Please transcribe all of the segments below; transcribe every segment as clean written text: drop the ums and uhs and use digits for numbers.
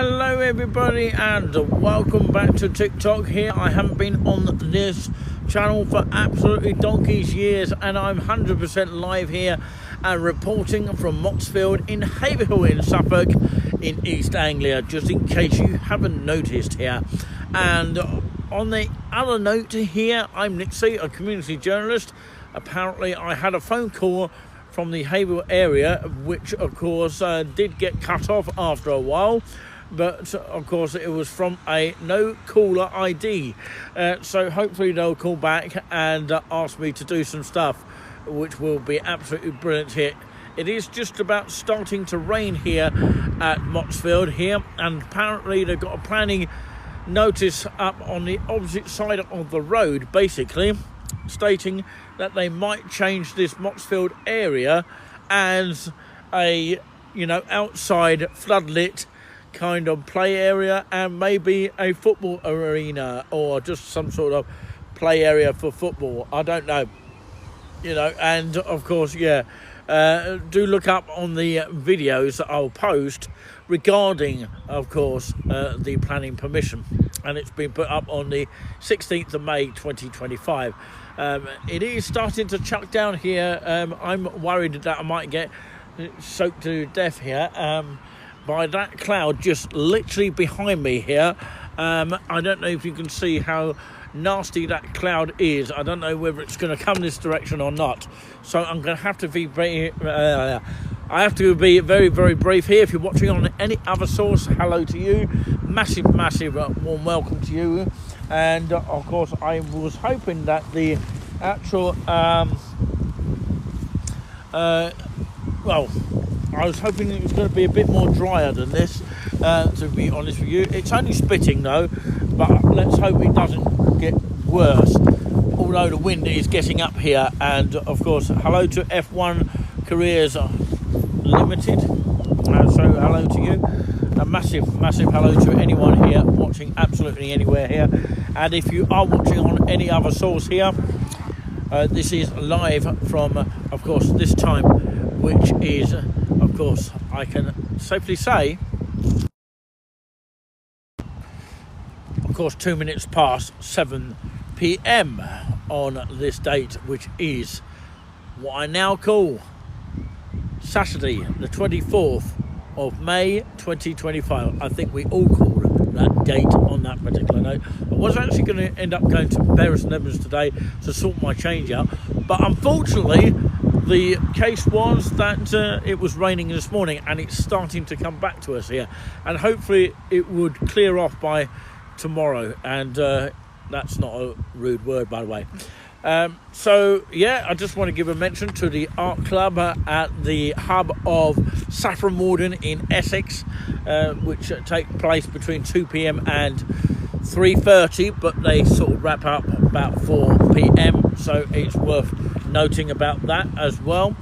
Hello everybody and welcome back to TikTok. Here I haven't been on this channel for absolutely donkey's years, and I'm 100% live here and reporting from Motts in Haverhill in Suffolk in East Anglia, just in case you haven't noticed here. And on the other note here, I'm Nixie, a community journalist. Apparently I had a phone call from the Haverhill area, which of course did get cut off after a while, but of course it was from a no caller ID, so hopefully they'll call back and ask me to do some stuff, which will be absolutely brilliant here. It is just about starting to rain here at Motts here, and apparently they've got a planning notice up on the opposite side of the road, basically stating that they might change this Mottsfield area as a, outside floodlit kind of play area, and maybe a football arena or just some sort of play area for football. I don't know, and of course, do look up on the videos that I'll post regarding, of course, the planning permission, and it's been put up on the 16th of May 2025. It is starting to chuck down here. I'm worried that I might get soaked to death here by that cloud just literally behind me here. I don't know if you can see how nasty that cloud is. I don't know whether it's going to come this direction or not, so I'm going to have to be very very, very brief here. If you're watching on any other source, hello to you, massive warm welcome to you. And of course I was hoping that the actual I was hoping it was going to be a bit more drier than this, to be honest with you. It's only spitting though, but let's hope it doesn't get worse, although the wind is getting up here. And of course hello to F1 Careers Limited, so hello to you. A massive hello to anyone here watching absolutely anywhere here. And if you are watching on any other source here, this is live from, of course, this time, which is, of course, I can safely say, of course, 2 minutes past 7 p.m. on this date, which is what I now call Saturday, the 24th of May 2025. I think we all call that date on that particular note. I was actually going to end up going to Paris and Evans today to sort my change out, but unfortunately the case was that it was raining this morning, and it's starting to come back to us here, and hopefully it would clear off by tomorrow. And that's not a rude word, by the way. I just want to give a mention to the art club at the hub of Saffron Walden in Essex, which take place between 2 p.m. and 3:30, but they sort of wrap up about 4 p.m, so it's worth noting about that as well.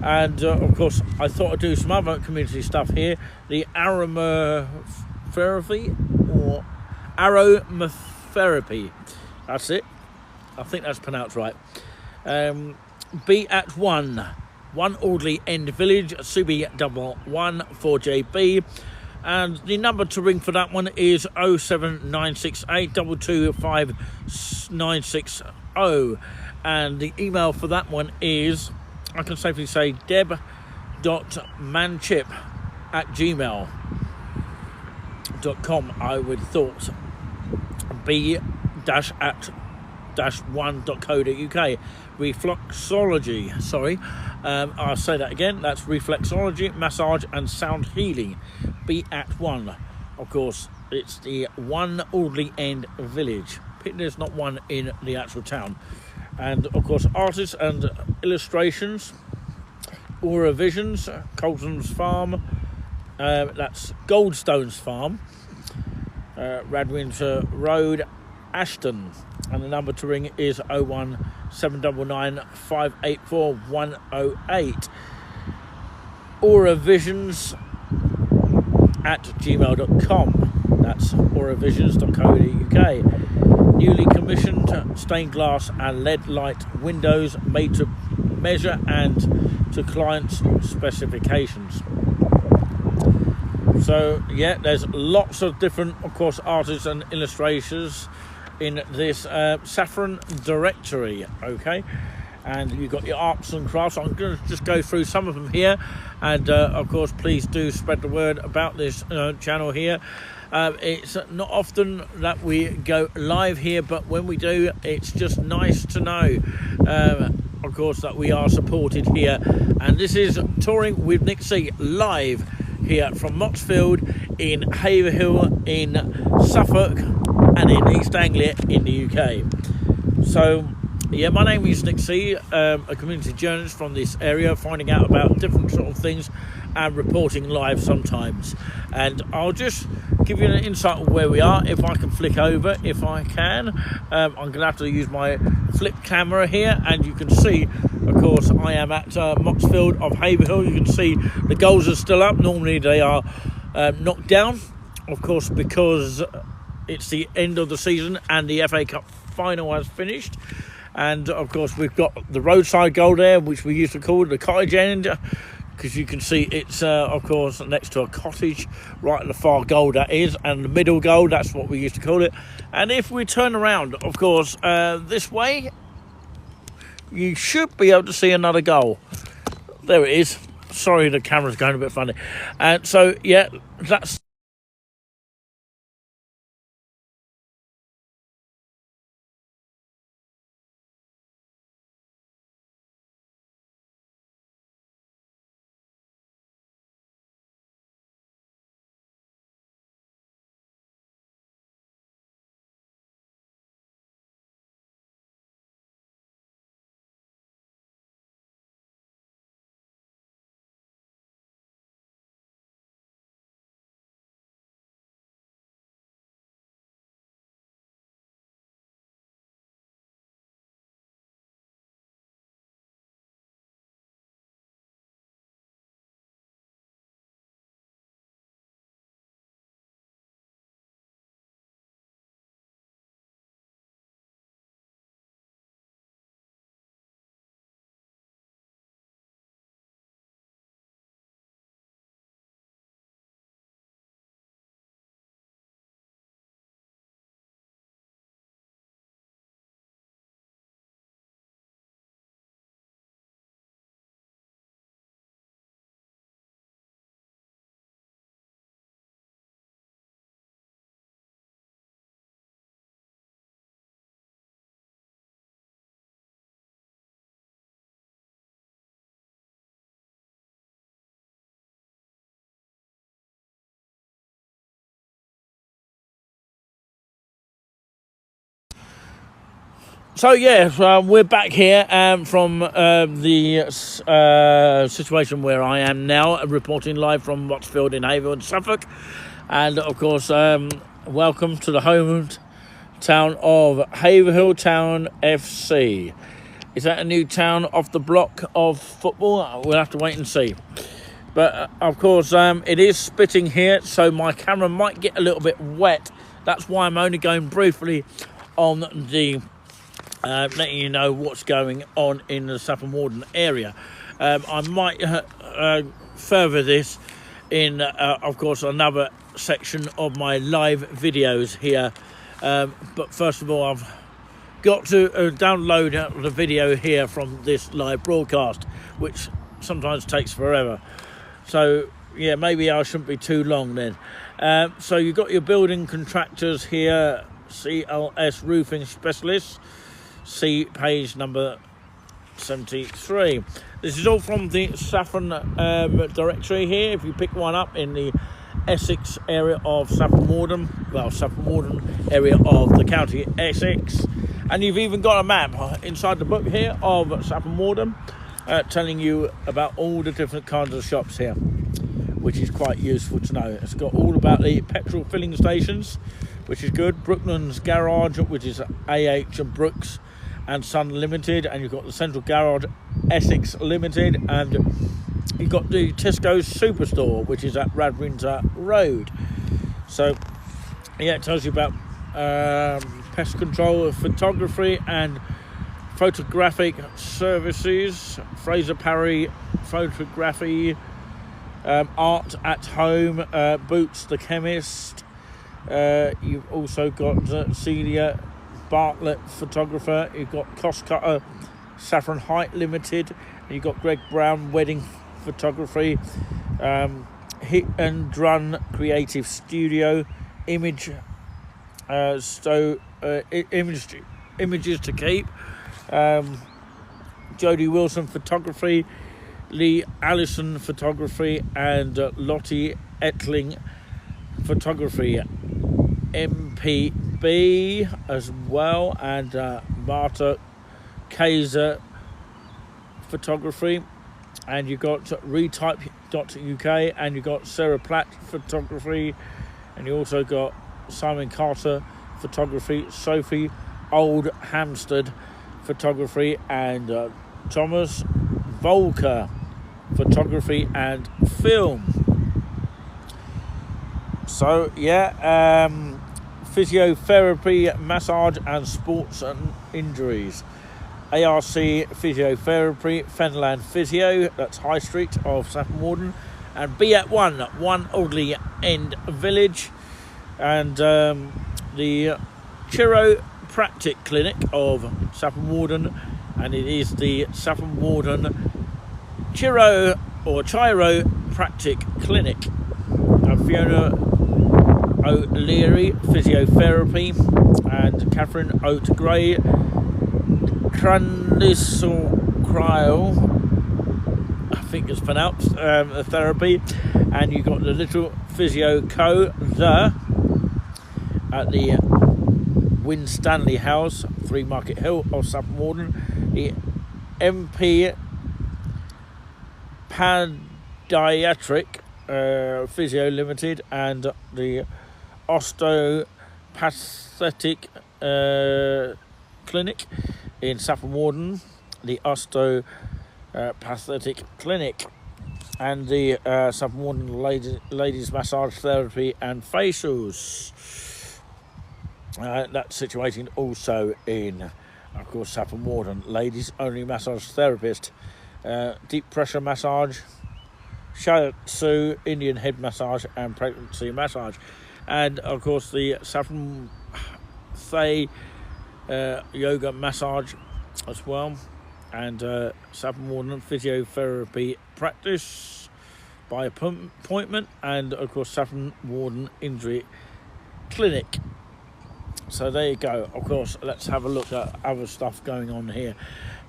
And of course I thought I'd do some other community stuff here. The aromatherapy, that's it, I think that's pronounced right. Be at 1 Audley End Village, Subi 114JB, and the number to ring for that one is 07968 225 and the email for that one is, I can safely say, deb.manchip@gmail.com. I would thought b-at-1.co.uk. Reflexology, sorry, I'll say that again, that's reflexology, massage and sound healing. Be at 1, of course, it's the 1 Audley End Village. There's not one in the actual town. And of course artists and illustrations, Aura Visions, Colton's Farm, that's Goldstone's Farm, Radwinter Road, Ashton, and the number to ring is 01799 584 108. Aura Visions at gmail.com. That's auravisions.co.uk. Newly commissioned stained glass and LED light windows made to measure and to clients' specifications. So yeah, there's lots of different, of course, artists and illustrators in this Saffron directory. Okay, and you've got your arts and crafts. I'm going to just go through some of them here, and of course, please do spread the word about this channel here. It's not often that we go live here, but when we do, it's just nice to know, of course, that we are supported here. And this is Touring with Nick C live here from Motts in Haverhill in Suffolk and in East Anglia in the UK. So yeah, my name is Nick C, a community journalist from this area, finding out about different sort of things and reporting live sometimes. And I'll just give you an insight of where we are. If I can flick over, if I can, I'm going to have to use my flip camera here, and you can see, of course, I am at Motts of Haverhill. You can see the goals are still up. Normally they are knocked down, of course, because it's the end of the season and the FA Cup final has finished. And of course we've got the roadside goal there, which we used to call the cottage end, because you can see it's of course next to a cottage right at the far goal, that is, and the middle goal, that's what we used to call it. And if we turn around, of course, this way, you should be able to see another goal. There it is. Sorry, the camera's going a bit funny. And so yeah, that's so yeah, we're back here from the situation where I am now, reporting live from Motts in Haverhill in Suffolk. And of course, welcome to the hometown of Haverhill Town FC. Is that a new town off the block of football? We'll have to wait and see. But of course, it is spitting here, so my camera might get a little bit wet. That's why I'm only going briefly on the letting you know what's going on in the Suffolk area. I might further this in, of course, another section of my live videos here. But first of all, I've got to download the video here from this live broadcast, which sometimes takes forever. So yeah, maybe I shouldn't be too long then. So you've got your building contractors here, CLS Roofing Specialists. See page number 73. This is all from the Saffron directory here. If you pick one up in the Essex area of Saffron area of the county Essex, and you've even got a map inside the book here of Saffron telling you about all the different kinds of shops here, which is quite useful to know. It's got all about the petrol filling stations, which is good. Brooklands Garage, which is AH and Brooks and Son Limited, and you've got the Central Garage Essex Limited, and you've got the Tesco's Superstore, which is at Radwinter Road. So yeah, it tells you about pest control, photography and photographic services, Fraser Parry photography, Art at Home, Boots the Chemist. You've also got Celia Bartlett Photographer. You've got Cost Cutter, Saffron Height Limited. You've got Greg Brown Wedding Photography, Hit and Run Creative Studio, Images to Keep, Jodie Wilson Photography, Lee Allison Photography, and Lottie Etling Photography, MPB as well, and Marta Kaiser Photography, and you've got retype.uk, and you've got Sarah Platt Photography, and you also got Simon Carter Photography, Sophie Old Hampstead Photography, and Thomas Volker Photography and Film. So yeah, physiotherapy, massage and sports and injuries. ARC Physiotherapy, Fenland Physio, that's High Street of Saffron Walden, and Be at One Oldley End Village, and the Chiropractic Clinic of Saffron Walden, and it is the Saffron Walden Chiropractic Clinic. Fiona O'Leary Physiotherapy, and Catherine Oat Gray Cryo, I think it's pronounced, therapy, and you've got the Little Physio Co. At the Winstanley House, 3 Market Hill of Saffron Walden, the MP Podiatric Physio Limited, and the Osteopathic Clinic in Saffron Walden, the Osteopathic Clinic, and the Saffron Walden Ladies Massage Therapy and Facials. That's situated also in, of course, Saffron Walden. Ladies only massage therapist, deep pressure massage, shiatsu, Indian head massage, and pregnancy massage. And of course the Saffron Thay yoga massage as well, and Saffron Walden physiotherapy practice by appointment, and of course Saffron Walden injury clinic. So there you go. Of course, let's have a look at other stuff going on here.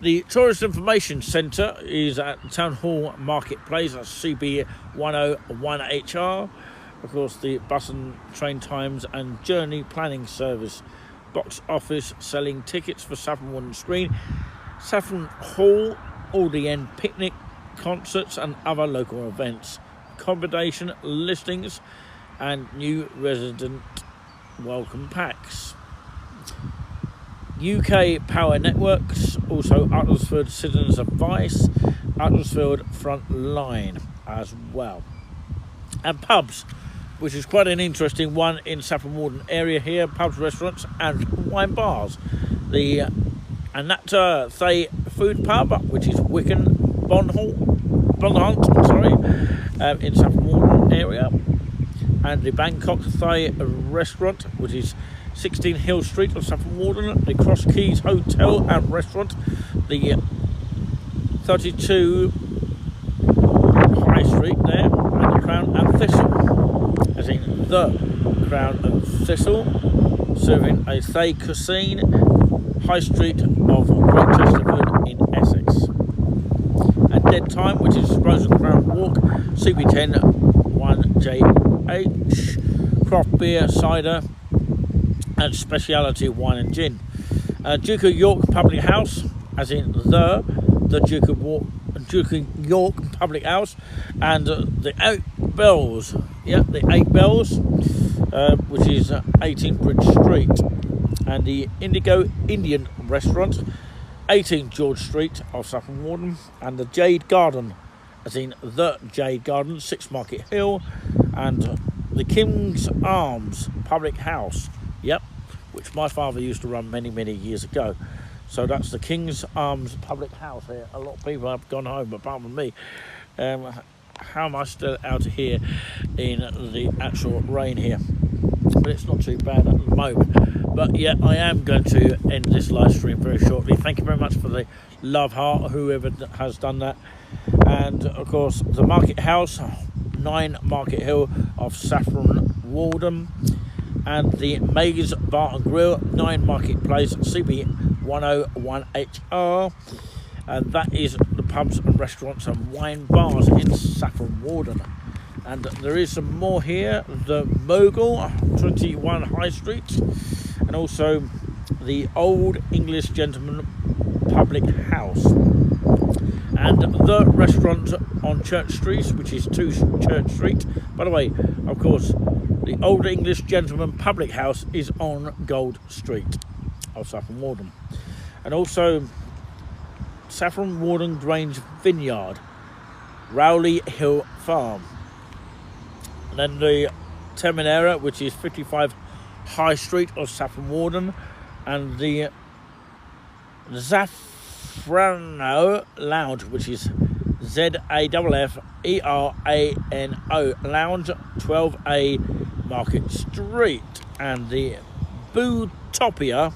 The Tourist Information Centre is at Town Hall Marketplace, that's CB101HR. Of course, the bus and train times and journey planning service. Box office selling tickets for Saffron Walden Screen, Saffron Hall, all the end picnic, concerts and other local events. Accommodation listings and new resident welcome packs. UK Power Networks, also Uttlesford Citizens Advice, Uttlesford Front Line as well. And pubs, which is quite an interesting one in Saffron Walden area here, pubs, restaurants and wine bars. The Anata Thay Food Pub, which is Wicken Bonhunt, in Saffron Walden area. And the Bangkok Thai Restaurant, which is 16 Hill Street of Saffron Walden, the Cross Keys Hotel and Restaurant, the 32 High Street there, and the Crown and Thistle, as in the Crown and Thistle, serving a Thai cuisine, High Street of Great Chesterford in Essex. At Dead Time, which is Rosencrown Walk, CB10 1JH, craft beer, cider, and speciality wine and gin. Duke of York Public House, as in the Duke of York Public House, and the 8 Bells, the 8 Bells, which is 18 Bridge Street, and the Indigo Indian Restaurant, 18 George Street of Saffron Walden, and the Jade Garden, as in the Jade Garden, 6 Market Hill, and the King's Arms Public House, which my father used to run many, many years ago. So that's the King's Arms Public House here. A lot of people have gone home, apart from me. how am I still out here in the actual rain here? But it's not too bad at the moment. But yeah, I am going to end this live stream very shortly. Thank you very much for the love heart, whoever has done that. And of course, the Market House, 9 Market Hill of Saffron Walden, and the Maze Bar and Grill, 9 Market Place, CB101HR, and that is the pubs and restaurants and wine bars in Saffron Walden. And there is some more here, the Mogul, 21 High Street, and also the Old English Gentleman Public House, and the restaurant on Church Street, which is 2 Church Street. By the way, of course, the Old English Gentleman Public House is on Gold Street of Saffron Walden. And also Saffron Walden Grange Vineyard, Rowley Hill Farm. And then the Terminera, which is 55 High Street of Saffron Walden, and the Zaffrano Lounge, which is ZAFFERANO Lounge, 12A Market Street, and the Bootopia,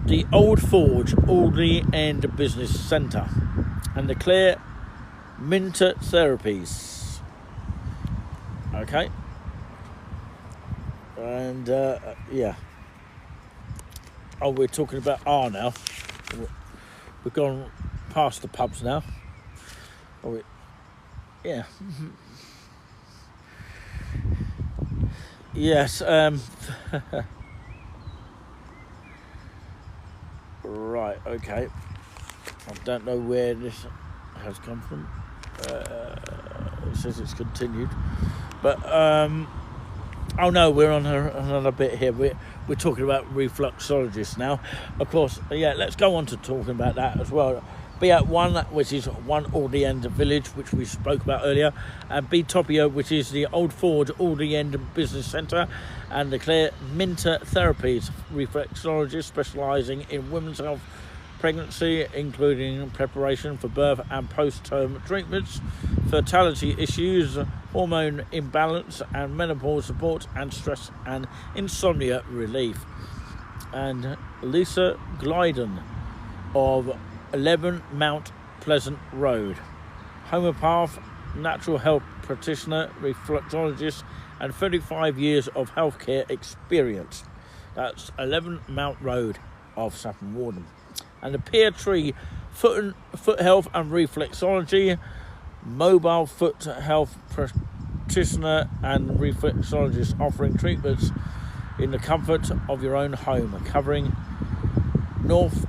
the Old Forge, Aldi End Business Centre, and the Clear Minter Therapies. Okay, and yeah. Oh, we're talking about R now. We've gone past the pubs now. Oh, yeah. Yes. Right. Okay. I don't know where this has come from. It says it's continued, but oh no, we're on another bit here. We're talking about reflexologists now. Of course, yeah, let's go on to talking about that as well. B1, which is 1 Aldi End Village, which we spoke about earlier, and Bootopia, which is the Old Forge Aldi End Business Centre, and the Clear Minter Therapies, reflexologist specialising in women's health, pregnancy, including preparation for birth and post-term treatments, fertility issues, hormone imbalance, and menopause support, and stress and insomnia relief. And Lisa Glyden of 11 Mount Pleasant Road, homeopath, natural health practitioner, reflexologist, and 35 years of healthcare experience. That's 11 Mount Road of Saffron Walden. And the Pear Tree foot health and reflexology, mobile foot health practitioner and reflexologist, offering treatments in the comfort of your own home, covering North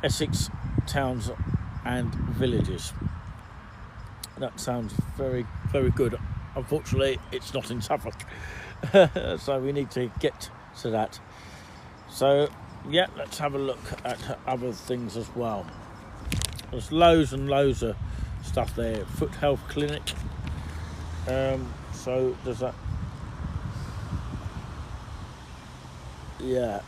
Essex towns and villages. That sounds very, very good. Unfortunately, it's not in Suffolk, so we need to get to that. So yeah, let's have a look at other things as well. There's loads and loads of stuff there. Foot health clinic. So there's that. Yeah.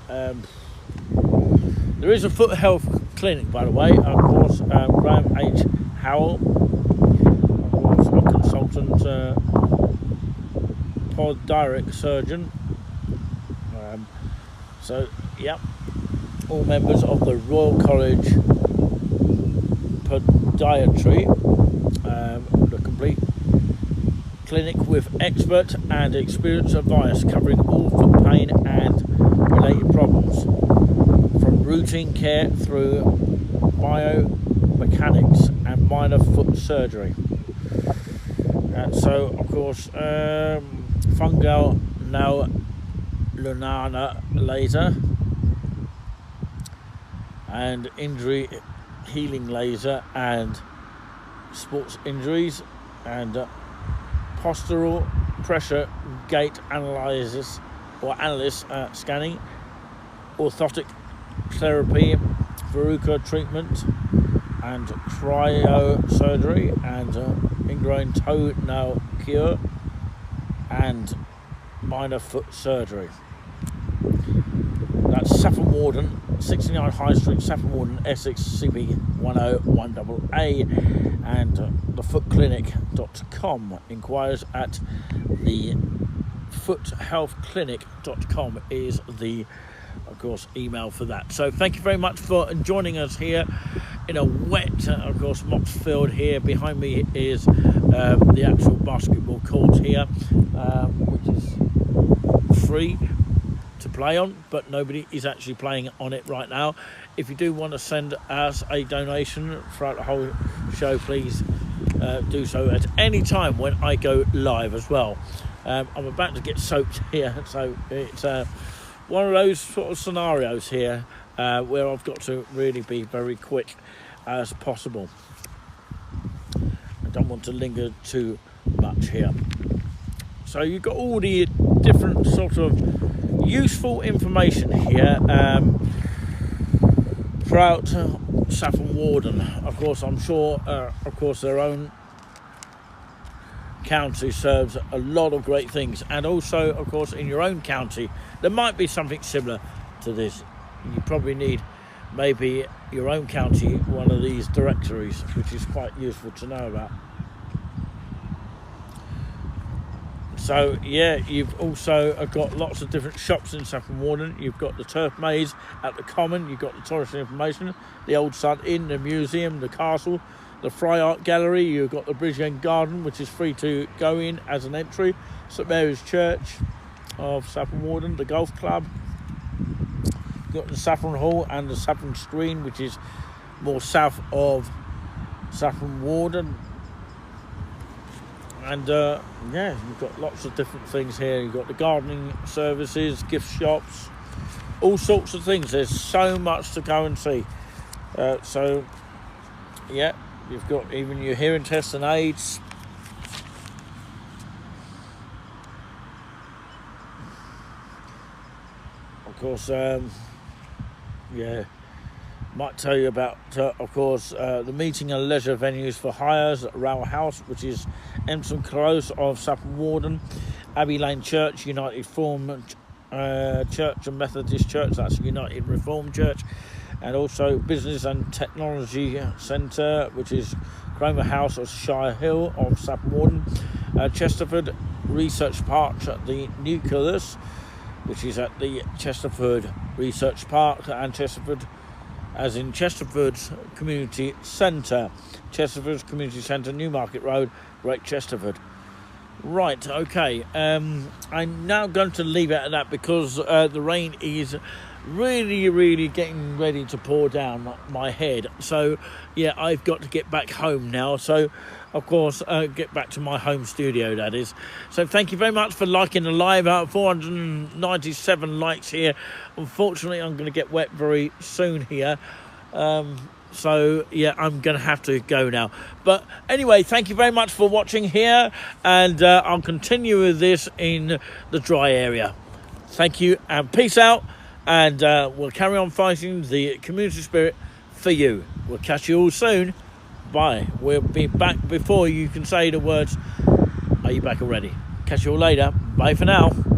There is a foot health clinic, by the way. Of course, Graham H. Howell, of course, a consultant, podiatric surgeon. So, yeah, all members of the Royal College Podiatry, the complete clinic with expert and experienced advice covering all foot pain and related problems, from routine care through biomechanics and minor foot surgery. So, of course, fungal now lunana laser and injury healing laser and sports injuries, and postural pressure gait analysis scanning, orthotic therapy, verruca treatment, and cryosurgery, and ingrown toenail cure, and minor foot surgery. That's Saffron Walden, 69 High Street, Saffron Walden, Essex, CB 101AA, and thefootclinic.com. Inquiries at the foothealthclinic.com is the, of course, email for that. So thank you very much for joining us here in a wet, of course, Motts field. Here behind me is the actual basketball court here, which is free to play on, but nobody is actually playing on it right now. If you do want to send us a donation throughout the whole show, please do so at any time when I go live as well. I'm about to get soaked here, so it's one of those sort of scenarios here where I've got to really be very quick as possible. I don't want to linger too much here. So you've got all the different sort of useful information here throughout Saffron Walden. Of course, I'm sure, of course, their own county serves a lot of great things, and also, of course, in your own county there might be something similar to this. You probably need maybe your own county one of these directories, which is quite useful to know about. So yeah, you've also got lots of different shops in Saffron Walden. You've got the Turf Maze at the Common, you've got the tourist information, the Old Sun Inn, the museum, the castle, the Fry Art Gallery. You've got the Bridge End Garden, which is free to go in as an entry, St Mary's Church of Saffron Walden, the Golf Club. You've got the Saffron Hall and the Saffron Screen, which is more south of Saffron Walden. And yeah, you've got lots of different things here. You've got the gardening services, gift shops, all sorts of things. There's so much to go and see. So yeah, you've got even your hearing tests and aids. Of course, yeah, might tell you about, of course, the meeting and leisure venues for hires at Row House, which is Empson Close of Saffron Walden, Abbey Lane Church, United Reformed Church and Methodist Church, that's United Reformed Church, and also Business and Technology Centre, which is Cromer House of Shire Hill of Saffron Walden, Chesterford Research Park at the Nucleus, which is at the Chesterford Research Park, and Chesterford as in Chesterford's Community Centre. Chesterford's Community Centre, Newmarket Road, Great Chesterford. Right, okay. I'm now going to leave it at that because the rain is really getting ready to pour down my head. So, yeah, I've got to get back home now. So, of course, get back to my home studio, that is. So thank you very much for liking the live. 497 likes here. Unfortunately, I'm going to get wet very soon here. So, yeah, I'm going to have to go now. But anyway, thank you very much for watching here. And I'll continue with this in the dry area. Thank you and peace out. And we'll carry on fighting the community spirit for you. We'll catch you all soon. Bye. We'll be back before you can say the words, are you back already? Catch you all later. Bye for now.